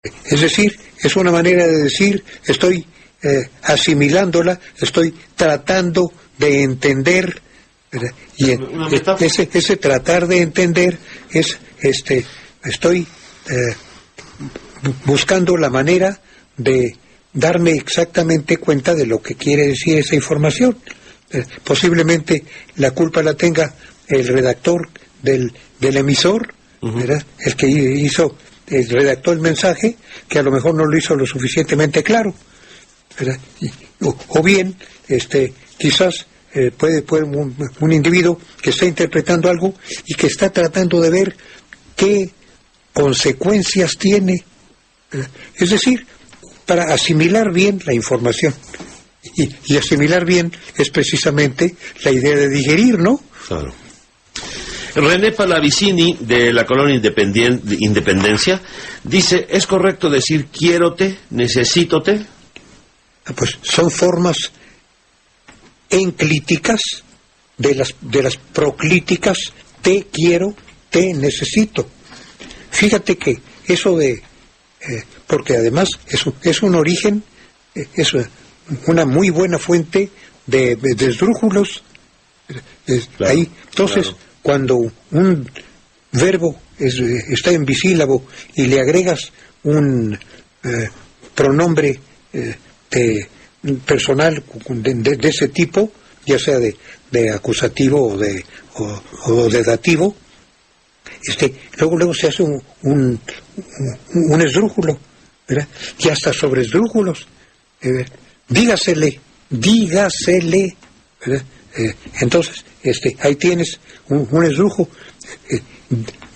Es decir, es una manera de decir, estoy asimilándola, estoy tratando de entender, ¿verdad? Y ese tratar de entender es, estoy buscando la manera de darme exactamente cuenta de lo que quiere decir esa información. Posiblemente la culpa la tenga el redactor del emisor, ¿verdad? El que redactó el mensaje, que a lo mejor no lo hizo lo suficientemente claro, ¿verdad? O bien, quizás puede un individuo que está interpretando algo y que está tratando de ver qué consecuencias tiene, ¿verdad? Es decir, para asimilar bien la información. Y asimilar bien es precisamente la idea de digerir, ¿no? Claro. René Pallavicini, de la colonia Independencia, dice, ¿es correcto decir quiérote, necesítote? Pues son formas enclíticas de las proclíticas, te quiero, te necesito. Fíjate que eso porque además es un origen, es una muy buena fuente de esdrújulos. Claro, ahí, entonces, claro, cuando un verbo está en bisílabo y le agregas un pronombre personal de ese tipo, ya sea de acusativo o de dativo, luego se hace un esdrújulo, ¿verdad? Y hasta sobre esdrújulos, dígasele, ¿verdad? Entonces, ahí tienes un esdrújo.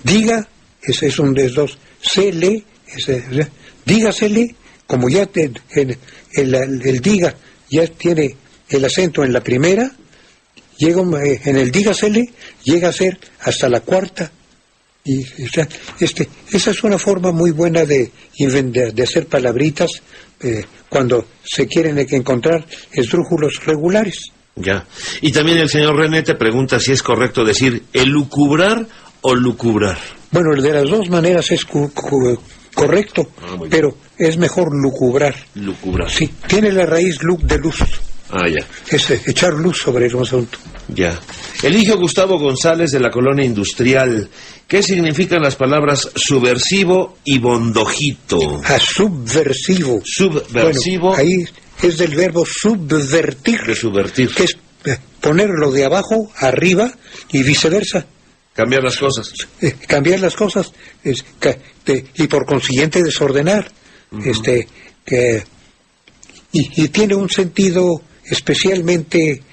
Diga, ese es un de dos. Sele, dígasele, como ya el diga ya tiene el acento en la primera, llega en el dígasele, llega a ser hasta la cuarta. Y esa es una forma muy buena de hacer palabritas cuando se quieren encontrar esdrújulos regulares. Ya. Y también el señor René te pregunta si es correcto decir elucubrar o lucubrar. Bueno, de las dos maneras es correcto, pero es mejor lucubrar. Lucubrar. Sí, tiene la raíz de luz. Ah, ya. Es echar luz sobre un asunto. Ya. Eligio Gustavo González, de la colonia industrial. ¿Qué significan las palabras subversivo y bondojito? Subversivo. Subversivo. Bueno, ahí es del verbo subvertir. De subvertir. Que es ponerlo de abajo arriba y viceversa. Cambiar las cosas. Cambiar las cosas y por consiguiente desordenar. Y tiene un sentido especialmente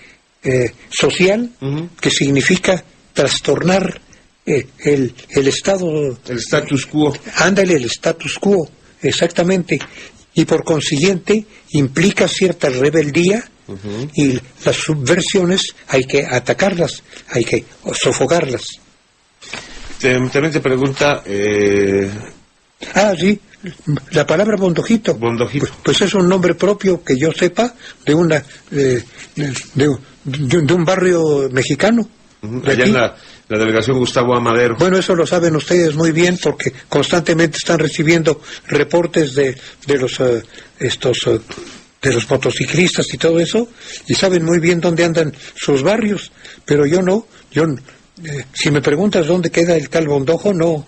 social, que significa trastornar el estado. El status quo. Ándale, el status quo, exactamente. Y por consiguiente implica cierta rebeldía, y las subversiones hay que atacarlas, hay que sofocarlas. También te pregunta... sí, la palabra bondojito. Bondojito. Pues es un nombre propio que yo sepa de un barrio mexicano. Allá en la delegación Gustavo Amadero. Bueno, eso lo saben ustedes muy bien porque constantemente están recibiendo reportes de los motociclistas y todo eso, y saben muy bien dónde andan sus barrios, pero yo no. Si me preguntas dónde queda el tal Bondojo, no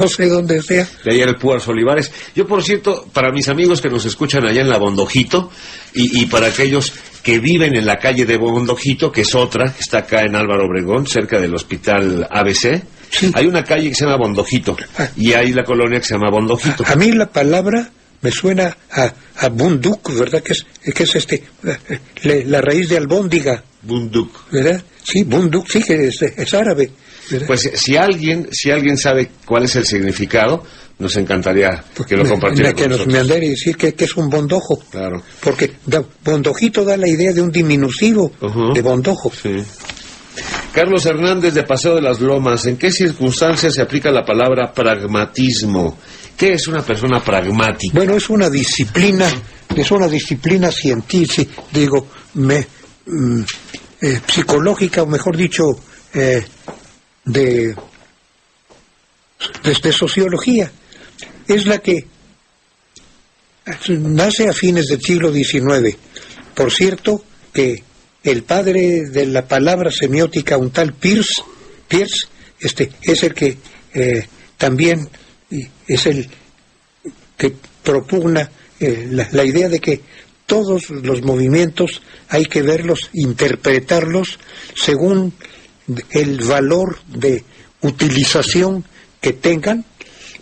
sé dónde sea. De allá en el Púas Olivares. Yo, por cierto, para mis amigos que nos escuchan allá en la Bondojito, y para aquellos que viven en la calle de Bondojito, que es otra, que está acá en Álvaro Obregón, cerca del hospital ABC, sí, hay una calle que se llama Bondojito, y hay la colonia que se llama Bondojito. A mí la palabra me suena a bunduk, ¿verdad? Que es la raíz de albóndiga. Bunduk. ¿Verdad? Sí, bunduk, sí, que es árabe, ¿verdad? Pues si alguien sabe cuál es el significado, nos encantaría que lo compartiera con nosotros. Que nos meandere y decir que es un bondojo. Claro. Porque bondojito da la idea de un diminutivo de bondojo. Sí. Carlos Hernández, de Paseo de las Lomas, ¿en qué circunstancias se aplica la palabra pragmatismo? ¿Qué es una persona pragmática? Bueno, es una disciplina científica, psicológica, o mejor dicho, de sociología. es la que nace a fines del siglo XIX. Por cierto, que el padre de la palabra semiótica, un tal Peirce, es el que también es el que propugna la idea de que todos los movimientos hay que verlos, interpretarlos según el valor de utilización que tengan.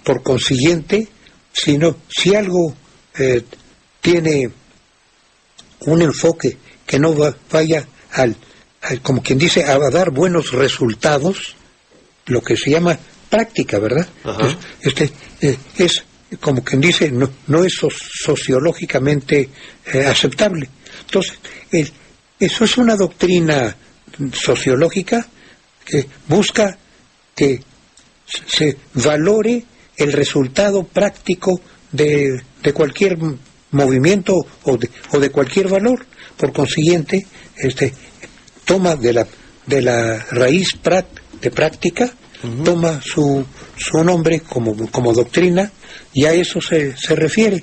Por consiguiente, si algo tiene un enfoque que no vaya como quien dice, a dar buenos resultados, lo que se llama práctica, ¿verdad? Es como quien dice, no es sociológicamente aceptable. Entonces, eso es una doctrina sociológica que busca que se valore el resultado práctico de cualquier movimiento o de cualquier valor. Por consiguiente, toma de la raíz de práctica, toma su nombre como doctrina, y a eso se refiere.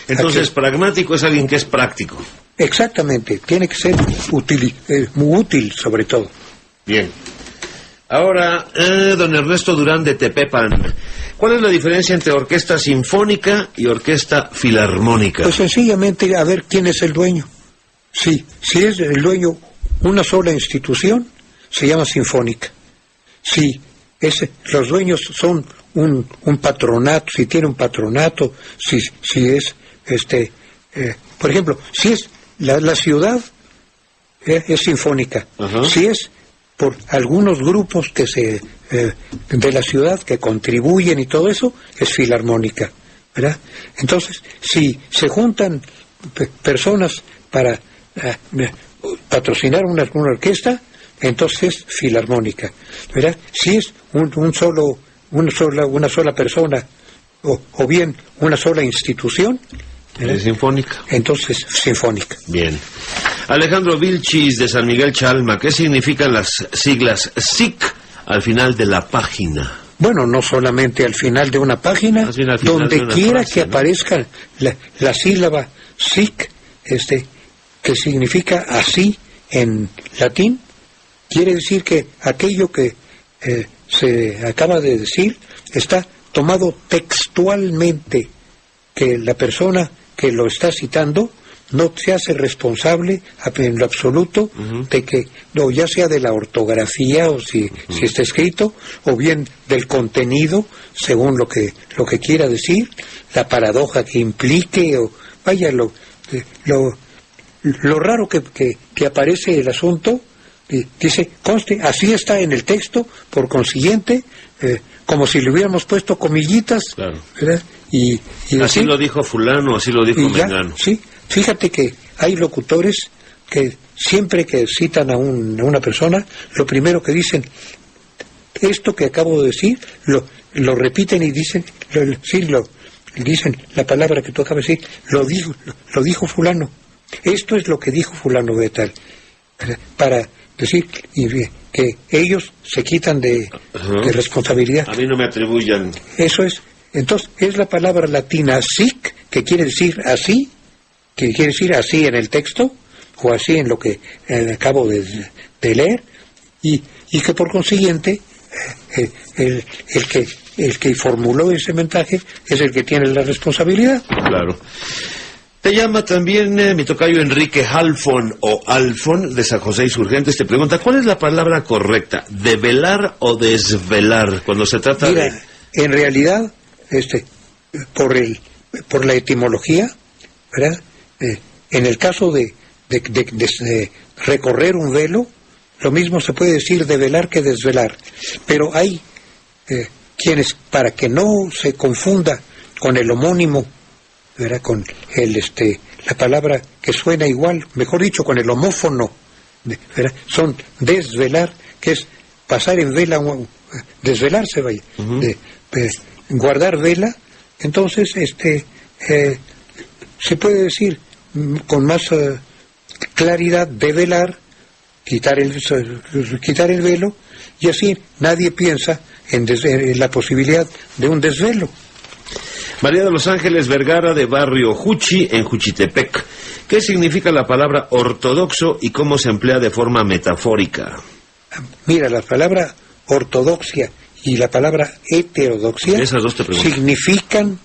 Entonces, pragmático es alguien que es práctico. Exactamente, tiene que ser muy útil sobre todo. Bien. Ahora, don Ernesto Durán de Tepepan, ¿cuál es la diferencia entre orquesta sinfónica y orquesta filarmónica? Pues sencillamente a ver quién es el dueño. Si es el dueño una sola institución, se llama sinfónica. Si los dueños son un patronato, si tiene un patronato, si es por ejemplo, si es la ciudad, es sinfónica. Si es por algunos grupos de la ciudad que contribuyen y todo eso, es filarmónica, ¿verdad? Entonces, si se juntan personas para patrocinar una orquesta, entonces es filarmónica, ¿verdad? Si es una sola persona o bien una sola institución, ¿es sinfónica? Entonces sinfónica. Bien. Alejandro Vilchis de San Miguel Chalma, ¿qué significan las siglas SIC al final de la página? Bueno, no solamente al final de una página, donde quiera frase, que aparezca la sílaba SIC, que significa así en latín, quiere decir que aquello que se acaba de decir está tomado textualmente, que la persona que lo está citando no se hace responsable en lo absoluto de que, ya sea de la ortografía o si está escrito, o bien del contenido, según lo que quiera decir, la paradoja que implique, o vaya, lo raro que aparece el asunto, dice, conste, así está en el texto, por consiguiente, como si le hubiéramos puesto comillitas, claro. ¿verdad? Y así lo dijo fulano, así lo dijo mengano. Sí, fíjate que hay locutores que siempre que citan a una persona, lo primero que dicen, esto que acabo de decir, lo repiten y dicen, dicen la palabra que tú acabas de decir, lo dijo fulano, esto es lo que dijo fulano de tal, para decir que ellos se quitan de responsabilidad. A mí no me atribuyan. Eso es. Entonces, es la palabra latina sic, que quiere decir así, que quiere decir así en el texto, o así en lo que acabo de leer, y que por consiguiente el que formuló ese mensaje es el que tiene la responsabilidad. Claro. Te llama también mi tocayo Enrique Halfon o Alfon de San José Insurgentes. Te pregunta, ¿cuál es la palabra correcta? ¿Develar o desvelar? Cuando se trata Mira, en realidad, por la etimología, ¿verdad? En el caso de recorrer un velo, lo mismo se puede decir develar que desvelar. Pero hay quienes, para que no se confunda con el homónimo, ¿verdad? Con la palabra que suena igual, mejor dicho, con el homófono, ¿verdad? Son desvelar, que es pasar en vela, desvelarse, vaya, guardar vela. Entonces se puede decir con más claridad develar, quitar el velo, y así nadie piensa en la posibilidad de un desvelo. María de los Ángeles Vergara, de barrio Juchi, en Juchitepec. ¿Qué significa la palabra ortodoxo y cómo se emplea de forma metafórica? Mira, la palabra ortodoxia y la palabra heterodoxia Esas dos te pregunto. significan,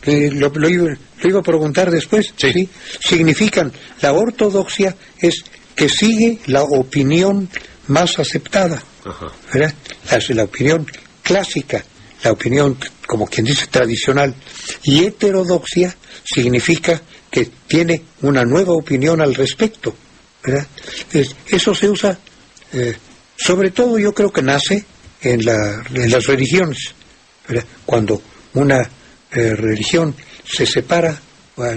lo iba a preguntar después, Sí. significan, la ortodoxia es que sigue la opinión más aceptada, Ajá. ¿verdad? La opinión clásica, la opinión, como quien dice, tradicional. Y heterodoxia significa que tiene una nueva opinión al respecto, ¿verdad? Eso se usa, sobre todo yo creo que nace en las religiones, ¿verdad? Cuando una religión se separa,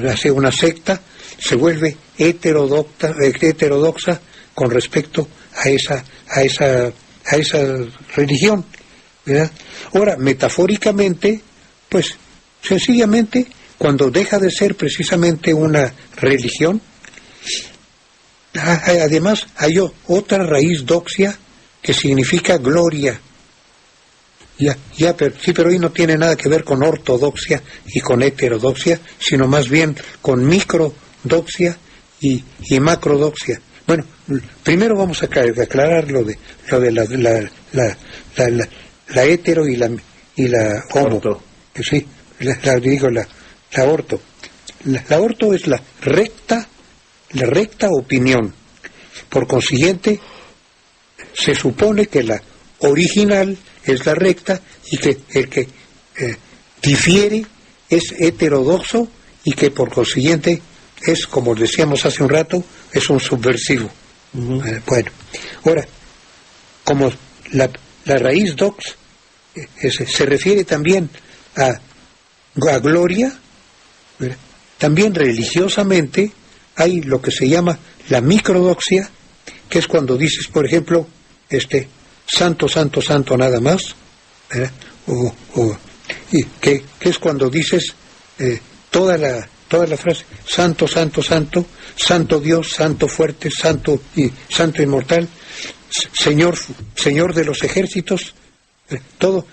hace una secta, se vuelve heterodoxa con respecto a esa religión, ¿verdad? Ahora, metafóricamente, pues sencillamente, cuando deja de ser precisamente una religión, además hay otra raíz doxia que significa gloria. Pero hoy no tiene nada que ver con ortodoxia y con heterodoxia, sino más bien con microdoxia y macrodoxia. Bueno, primero vamos a aclarar lo de la hetero y la homo. Orto. Sí, la orto. La orto es la recta opinión. Por consiguiente, se supone que la original es la recta y que el que difiere es heterodoxo y que por consiguiente es, como decíamos hace un rato, es un subversivo. Uh-huh. Bueno, ahora, como la raíz dox se refiere también a gloria, ¿verdad? También religiosamente hay lo que se llama la microdoxia, que es cuando dices, por ejemplo, santo, santo, santo nada más, ¿verdad? Y que es cuando dices toda la frase, santo, santo, santo, santo Dios, santo fuerte, santo y santo inmortal, Señor de los ejércitos, toda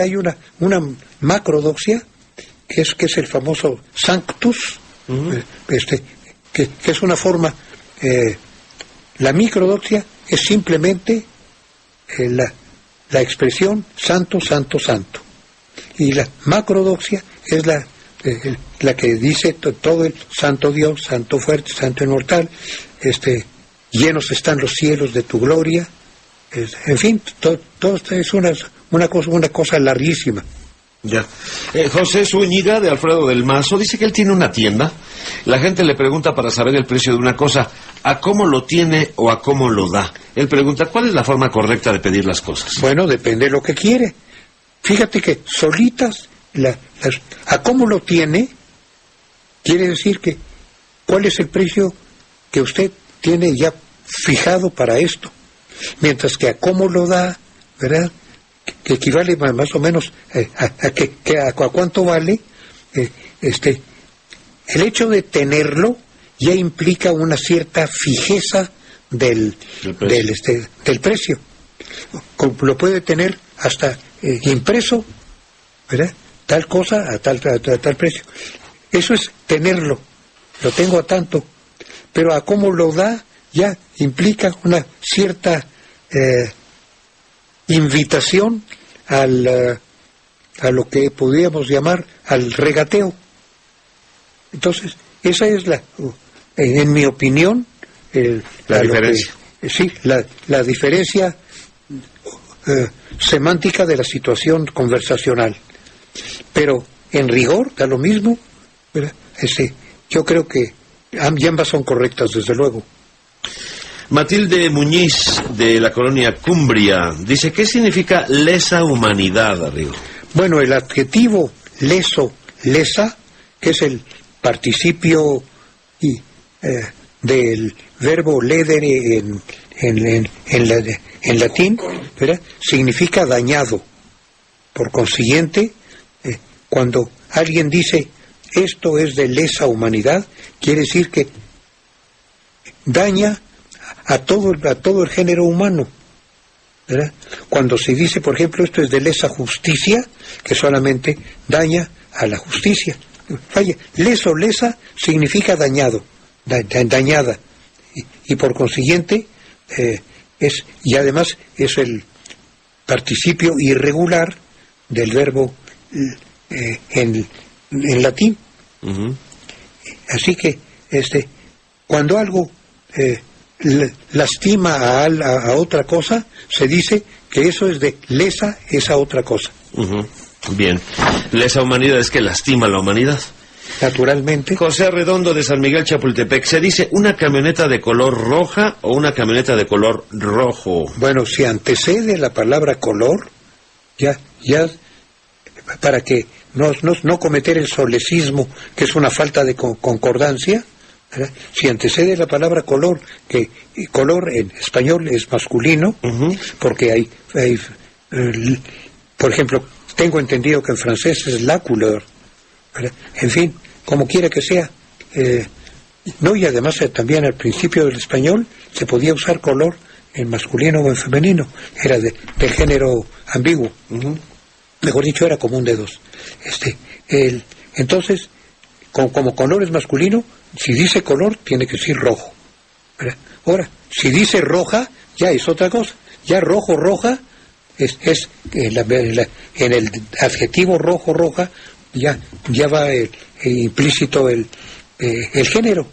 hay una macrodoxia que es el famoso sanctus, Uh-huh. que es una forma. La microdoxia es simplemente la expresión santo, santo, santo, y la macrodoxia es la que dice todo el santo Dios, santo fuerte, santo inmortal, llenos están los cielos de tu gloria, en fin, todo esto es una cosa larguísima. Ya. José Zúñiga, de Alfredo del Mazo, dice que él tiene una tienda. La gente le pregunta para saber el precio de una cosa, ¿a cómo lo tiene o a cómo lo da? Él pregunta, ¿cuál es la forma correcta de pedir las cosas? Bueno, depende de lo que quiere. Fíjate que solitas, a cómo lo tiene, quiere decir que cuál es el precio que usted tiene ya fijado para esto. Mientras que a cómo lo da, ¿verdad?, que equivale más o menos a cuánto vale, el hecho de tenerlo ya implica una cierta fijeza del precio. Lo puede tener hasta impreso, ¿verdad?, tal cosa a tal precio. Eso es tenerlo, lo tengo a tanto, pero a cómo lo da ya implica una cierta invitación a lo que podríamos llamar al regateo. Entonces, esa es en mi opinión, la diferencia. La diferencia semántica de la situación conversacional. Pero en rigor da lo mismo, ¿verdad? Yo creo que ambas son correctas, desde luego. Matilde Muñiz, de la colonia Cumbria, dice, ¿qué significa lesa humanidad, Arrigo? Bueno, el adjetivo lesa, que es el participio del verbo ledere en latín, ¿verdad?, significa dañado. Por consiguiente, cuando alguien dice esto es de lesa humanidad, quiere decir que daña a todo el género humano, ¿verdad? Cuando se dice, por ejemplo, esto es de lesa justicia, que solamente daña a la justicia. Vaya, leso, lesa significa dañado, dañada, y por consiguiente y además es el participio irregular del verbo en latín. Uh-huh. Así que cuando algo lastima a otra cosa, se dice que eso es de lesa esa otra cosa. Uh-huh. Bien. Lesa humanidad es que lastima a la humanidad. Naturalmente. José Arredondo de San Miguel Chapultepec, ¿se dice una camioneta de color roja o una camioneta de color rojo? Bueno, si antecede la palabra color, ya para que no cometer el solecismo, que es una falta de concordancia, ¿verdad? Si antecede la palabra color, que color en español es masculino, uh-huh, porque hay por ejemplo, tengo entendido que en francés es la couleur, ¿verdad? En fin, como quiera que sea, no, y además también al principio del español se podía usar color en masculino o en femenino, era de género ambiguo, uh-huh, mejor dicho, era común de dos. Entonces, como color es masculino, si dice color tiene que decir rojo, ¿verdad? Ahora, si dice roja, ya es otra cosa. Ya rojo, roja, es en el adjetivo rojo, roja, ya va implícito el género.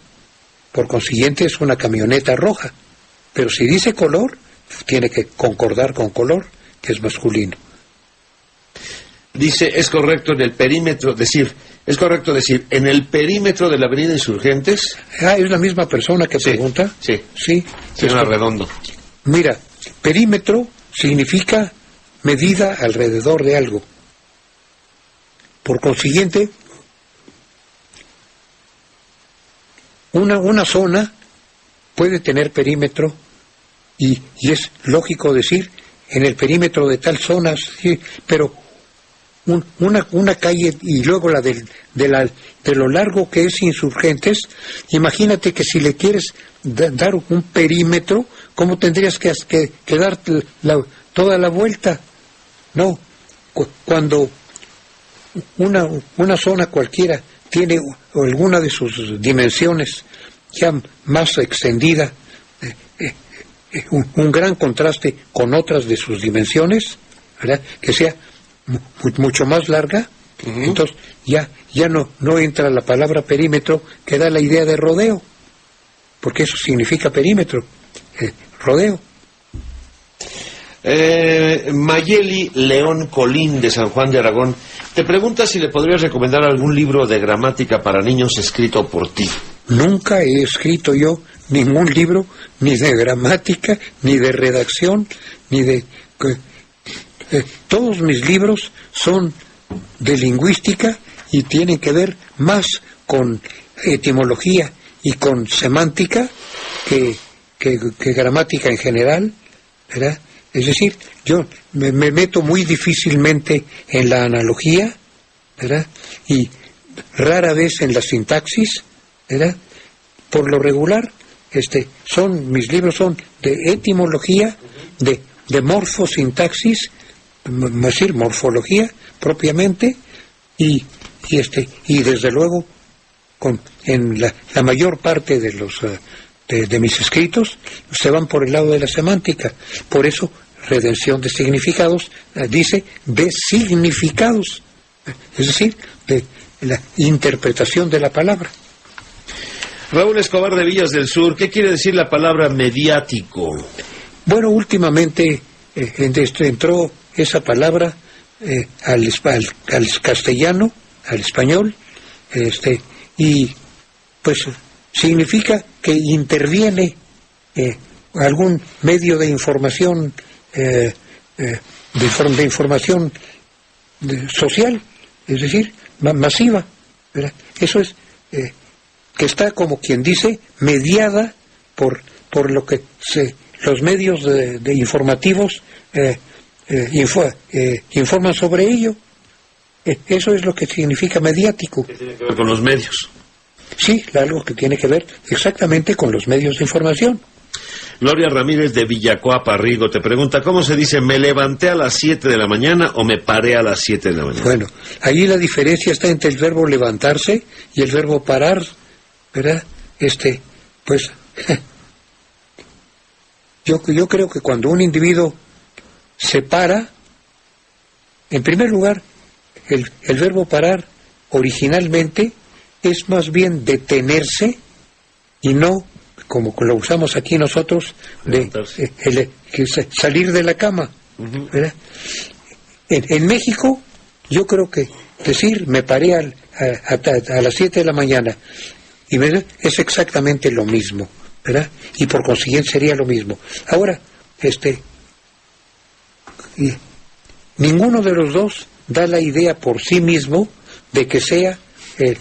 Por consiguiente es una camioneta roja. Pero si dice color, tiene que concordar con color, que es masculino. Dice, es correcto decir, en el perímetro de la avenida Insurgentes. ¿Es la misma persona que pregunta? Sí. Señor Arredondo. Mira, perímetro significa medida alrededor de algo. Por consiguiente, una zona puede tener perímetro y es lógico decir en el perímetro de tal zona, sí, pero una calle y luego la de lo largo que es Insurgentes, imagínate que si le quieres dar un perímetro, ¿cómo tendrías que dar toda la vuelta? No, cuando una zona cualquiera tiene alguna de sus dimensiones ya más extendida, un gran contraste con otras de sus dimensiones, ¿verdad? Que sea mucho más larga, uh-huh, entonces ya no entra la palabra perímetro, que da la idea de rodeo, porque eso significa perímetro, rodeo. Mayeli León Colín de San Juan de Aragón te pregunta si le podrías recomendar algún libro de gramática para niños escrito por ti. Nunca he escrito yo ningún libro, ni de gramática, ni de redacción, ni de... todos mis libros son de lingüística y tienen que ver más con etimología y con semántica que gramática en general, ¿verdad? Es decir, yo me meto muy difícilmente en la analogía, ¿verdad? Y rara vez en la sintaxis, ¿verdad? Por lo regular, mis libros son de etimología, de morfosintaxis, es decir, morfología propiamente, y desde luego en la mayor parte de los de mis escritos se van por el lado de la semántica. Por eso redención de significados dice de significados, es decir, de la interpretación de la palabra. Raúl Escobar de Villas del Sur, ¿qué quiere decir la palabra mediático? Bueno, últimamente entró esa palabra al castellano, al español, y pues significa que interviene algún medio de información, de información social, es decir, masiva, ¿verdad? Eso es que está, como quien dice, mediada por lo que los medios de informativos informan sobre ello. Eso es lo que significa mediático. ¿Qué tiene que ver con los medios? Sí, algo que tiene que ver exactamente con los medios de información. Gloria Ramírez de Villacoapa, Rigo, te pregunta, ¿cómo se dice me levanté a las 7 de la mañana o me paré a las 7 de la mañana? Bueno, ahí la diferencia está entre el verbo levantarse y el verbo parar, ¿verdad? Pues, yo creo que cuando un individuo se para, en primer lugar, el verbo parar originalmente es más bien detenerse y no, como lo usamos aquí nosotros, salir de la cama. ¿Verdad? En México, yo creo que decir me paré a las 7 de la mañana y es exactamente lo mismo, ¿verdad? Y por consiguiente sería lo mismo. Ahora, ninguno de los dos da la idea por sí mismo de que sea el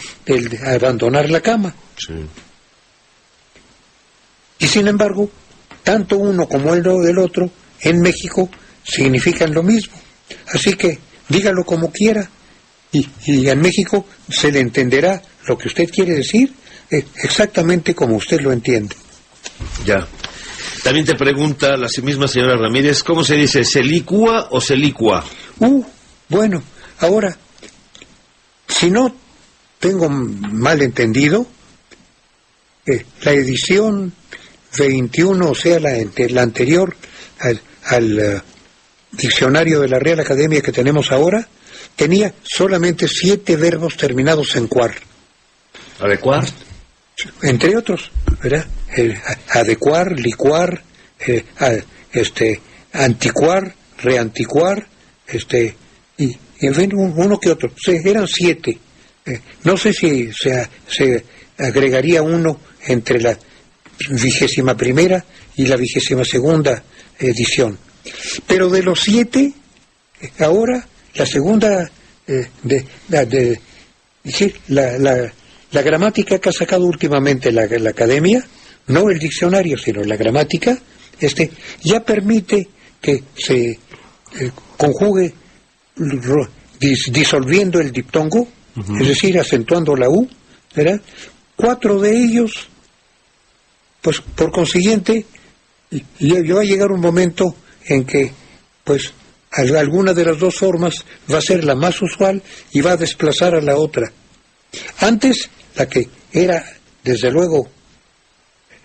abandonar la cama. Sí. Y sin embargo, tanto uno como el otro en México significan lo mismo. Así que dígalo como quiera y en México se le entenderá lo que usted quiere decir exactamente como usted lo entiende. Ya. También te pregunta la misma señora Ramírez, ¿cómo se dice? ¿Se licúa o se licua? Bueno, ahora, si no tengo mal entendido, la edición 21, o sea, la anterior al diccionario de la Real Academia que tenemos ahora, tenía solamente 7 verbos terminados en cuar. ¿Adecuar? Entre otros, ¿verdad? Adecuar, licuar, anticuar, reanticuar, y en fin, uno que otro. Eran 7. No sé si se agregaría uno entre la 21ª y la 22ª edición. Pero de los 7, ahora la segunda, la gramática que ha sacado últimamente la Academia, no el diccionario, sino la gramática, ya permite que se conjugue disolviendo el diptongo, es decir, acentuando la U, ¿verdad? 4 de ellos, pues por consiguiente, va a llegar un momento en que, pues, alguna de las dos formas va a ser la más usual y va a desplazar a la otra. Antes, la que era, desde luego,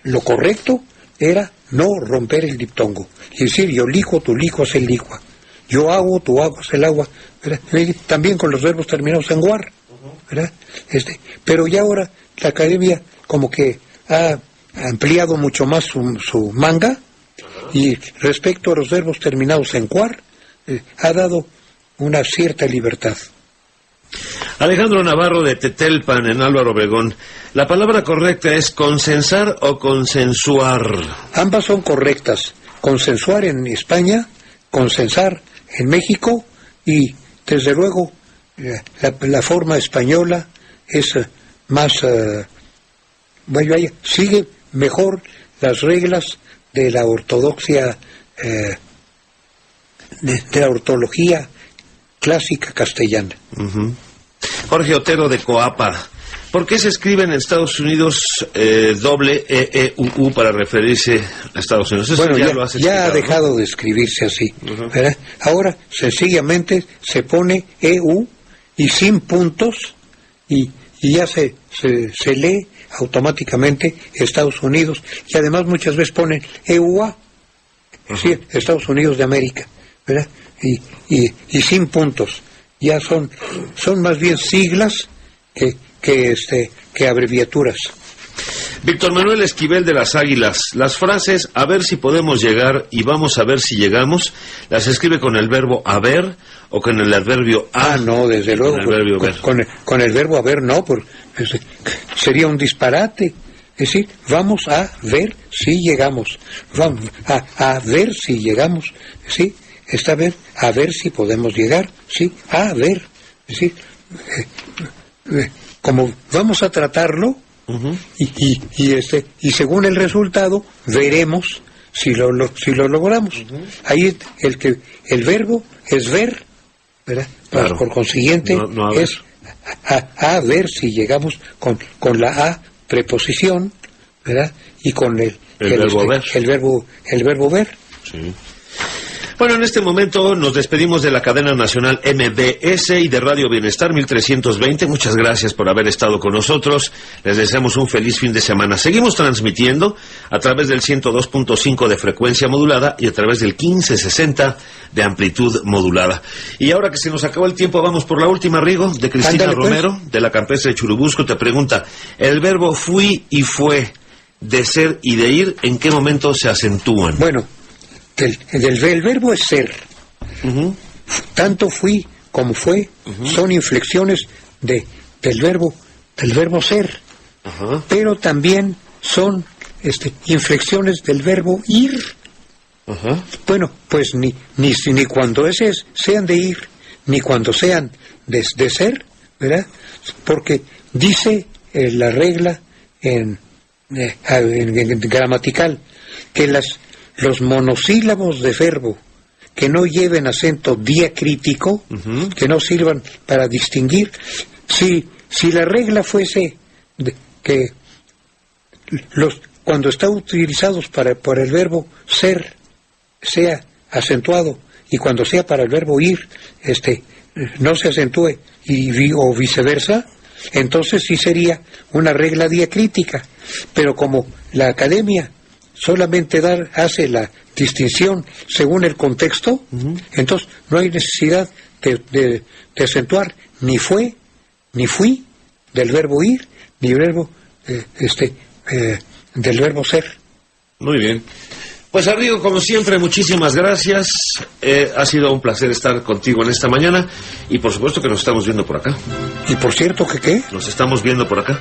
lo correcto, era no romper el diptongo. Es decir, yo licuo, tú licuas, él licua. Yo hago, tú aguas, el agua. ¿Verdad? También con los verbos terminados en guar, ¿verdad? Pero ya ahora la Academia como que ha ampliado mucho más su manga y respecto a los verbos terminados en cuar, ha dado una cierta libertad. Alejandro Navarro de Tetelpan, en Álvaro Obregón. ¿La palabra correcta es consensar o consensuar? Ambas son correctas. Consensuar en España, consensar en México y, desde luego, la forma española es más... sigue mejor las reglas de la ortodoxia, de la ortología clásica castellana. Jorge Otero de Coapa. ¿Por qué se escribe en Estados Unidos doble EEUU para referirse a Estados Unidos? Eso bueno, ya ha dejado de escribirse así, ¿verdad? Ahora sencillamente se pone EU y sin puntos y ya se lee automáticamente Estados Unidos, y además muchas veces ponen EUA, es decir, Estados Unidos de América, ¿verdad? Y sin puntos. Ya son más bien siglas que abreviaturas. Víctor Manuel Esquivel de las Águilas. Las frases a ver si podemos llegar y vamos a ver si llegamos, ¿las escribe con el verbo haber o con el adverbio a? No, desde luego. Con el verbo haber no, sería un disparate. Es decir, vamos a ver si llegamos. Vamos a ver si llegamos. ¿Sí? Está bien, a ver si podemos llegar. Sí, a ver. Es decir, como vamos a tratarlo, y según el resultado veremos si lo logramos. Ahí el verbo es ver, ¿verdad? Claro. Por consiguiente no es a ver si llegamos con la a preposición, ¿verdad? Y con el verbo ver. El verbo ver. Sí. Bueno, en este momento nos despedimos de la cadena nacional MBS y de Radio Bienestar 1320. Muchas gracias por haber estado con nosotros. Les deseamos un feliz fin de semana. Seguimos transmitiendo a través del 102.5 de frecuencia modulada y a través del 1560 de amplitud modulada. Y ahora que se nos acabó el tiempo, vamos por la última, Rigo, de Cristina Ándale, pues. Romero, de la campestre de Churubusco. Te pregunta, el verbo fui y fue, de ser y de ir, ¿en qué momento se acentúan? Bueno, el verbo es ser. Uh-huh. Tanto fui como fue, son inflexiones del verbo ser. Uh-huh. Pero también son inflexiones del verbo ir. Uh-huh. Bueno, pues ni cuando sean de ir, ni cuando sean de ser, ¿verdad? Porque dice la regla en gramatical que los monosílabos de verbo que no lleven acento diacrítico, que no sirvan para distinguir, si la regla fuese que cuando está utilizados por el verbo ser sea acentuado y cuando sea para el verbo ir no se acentúe o viceversa, entonces sí sería una regla diacrítica. Pero como la academia solamente hace la distinción según el contexto, entonces no hay necesidad de acentuar ni fue, ni fui del verbo ir, ni del verbo ser. Muy bien. Pues Arrigo, como siempre, muchísimas gracias. Ha sido un placer estar contigo en esta mañana y por supuesto que nos estamos viendo por acá. Y por cierto, ¿que qué? Nos estamos viendo por acá.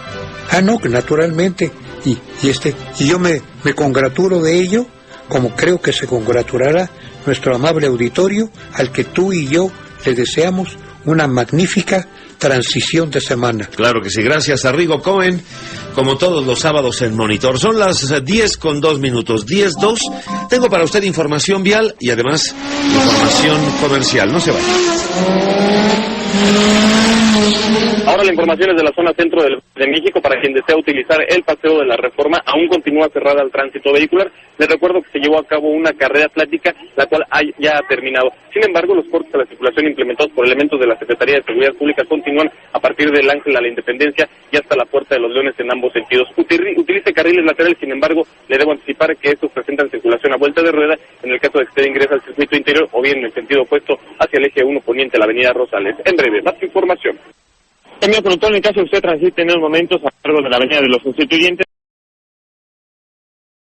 Ah, no, que naturalmente. Y yo me congratulo de ello, como creo que se congratulará nuestro amable auditorio, al que tú y yo le deseamos una magnífica transición de semana. Claro que sí, gracias a Rigo Cohen, como todos los sábados en Monitor. Son las 10:02, 10:02. Tengo para usted información vial y además información comercial. No se vaya. Ahora la información es de la zona centro de México. Para quien desea utilizar el paseo de la Reforma, aún continúa cerrada al tránsito vehicular. Les recuerdo que se llevó a cabo una carrera atlética, la cual ya ha terminado. Sin embargo, los cortes a la circulación implementados por elementos de la Secretaría de Seguridad Pública continúan a partir del Ángel a la Independencia y hasta la Puerta de los Leones en ambos sentidos. Utilice carriles laterales, sin embargo, le debo anticipar que estos presentan circulación a vuelta de rueda en el caso de que usted ingrese al circuito interior o bien en el sentido opuesto hacia el eje 1 poniente, la avenida Rosales. En breve, más información. También, en el caso de usted transite en unos momentos a lo largo de la avenida de los Constituyentes.